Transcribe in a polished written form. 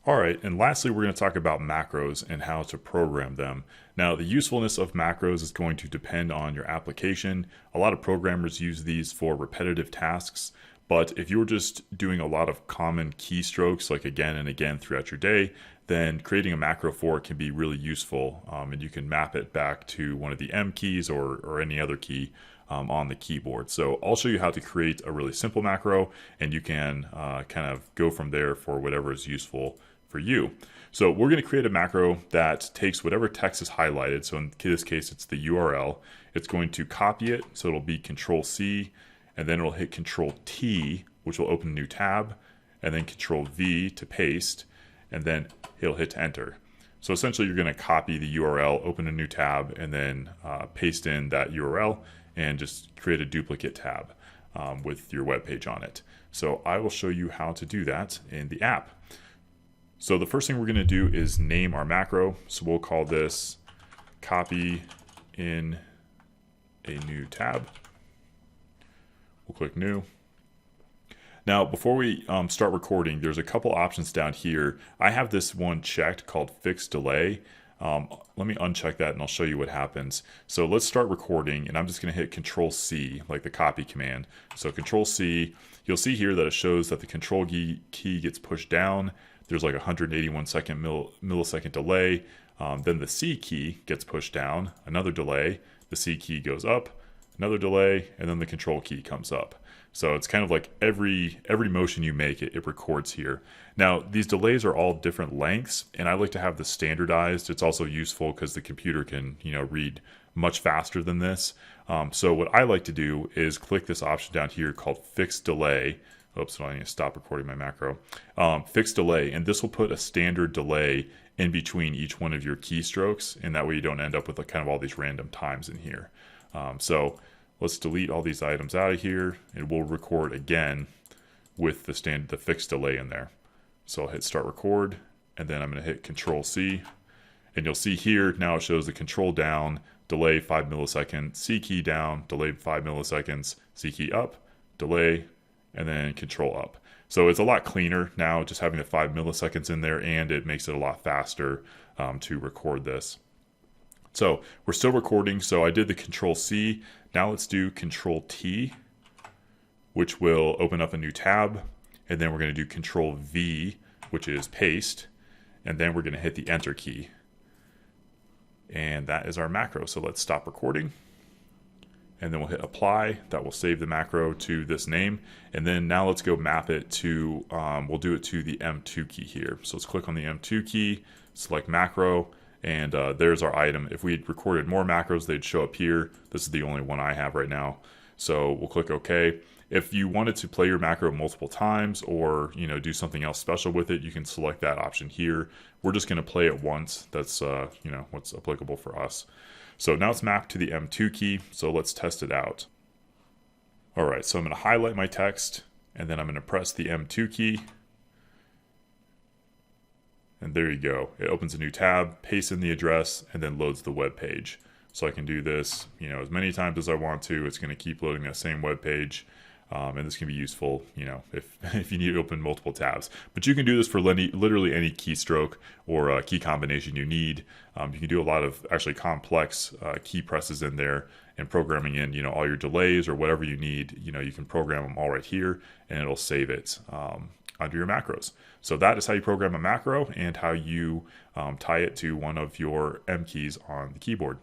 All right, and lastly, we're going to talk about macros and how to program them. Now, the usefulness of macros is going to depend on your application. A lot of programmers use these for repetitive tasks, but if you're just doing a lot of common keystrokes, like again and again throughout your day, then creating a macro for it can be really useful, and you can map it back to one of the M keys or any other key on the keyboard. So I'll show you how to create a really simple macro, and you can kind of go from there for whatever is useful for you. So we're going to create a macro that takes whatever text is highlighted. So in this case, it's the URL. It's going to copy it. So it'll be Control C, and then it'll hit Control T, which will open a new tab, and then Control V to paste, and then he'll hit Enter. So essentially you're going to copy the URL, open a new tab, and then paste in that URL and just create a duplicate tab with your web page on it. So I will show you how to do that in the app. So the first thing we're going to do is name our macro. So we'll call this copy in a new tab. We'll click new. Now, before we start recording, there's a couple options down here. I have this one checked called fix delay. Let me uncheck that and I'll show you what happens. So let's start recording, and I'm just going to hit Control C, like the copy command. So Control C, you'll see here that it shows that the Control key gets pushed down. There's like 181 millisecond delay. Then the C key gets pushed down, another delay. The C key goes up, another delay, and then the Control key comes up. So it's kind of like every motion you make, it records here. Now, these delays are all different lengths, and I like to have this standardized. It's also useful because the computer can, read much faster than this. So what I like to do is click this option down here called Fix Delay. Oops, I need to stop recording my macro. Fix delay, and this will put a standard delay in between each one of your keystrokes, and that way you don't end up with kind of all these random times in here. So let's delete all these items out of here, and we'll record again with the fixed delay in there. So I'll hit start record, and then I'm going to hit Control C, and you'll see here now it shows the control down, delay 5 milliseconds, C key down, delay 5 milliseconds, C key up, delay, and then Control up. So it's a lot cleaner now just having the 5 milliseconds in there, and it makes it a lot faster to record this. So we're still recording, so I did the Control C. Now let's do Control T, which will open up a new tab, and then we're going to do Control V, which is paste, and then we're going to hit the Enter key. And that is our macro. So let's stop recording. And then we'll hit apply. That will save the macro to this name. And then now let's go map it to, we'll do it to the M2 key here. So let's click on the M2 key, select macro, and there's our item. If we had recorded more macros, they'd show up here. This is the only one I have right now. So we'll click OK. If you wanted to play your macro multiple times or do something else special with it, you can select that option here. We're just going to play it once. That's what's applicable for us. So now it's mapped to the M2 key, so let's test it out. All right, so I'm going to highlight my text, and then I'm going to press the M2 key. And there you go. It opens a new tab, pastes in the address, and then loads the web page. So I can do this, as many times as I want to. It's going to keep loading that same web page. And this can be useful, if you need to open multiple tabs. But you can do this for literally any keystroke or key combination you need. You can do a lot of actually complex key presses in there and programming in, all your delays or whatever you need. You can program them all right here, and it'll save it under your macros. So that is how you program a macro and how you tie it to one of your M keys on the keyboard.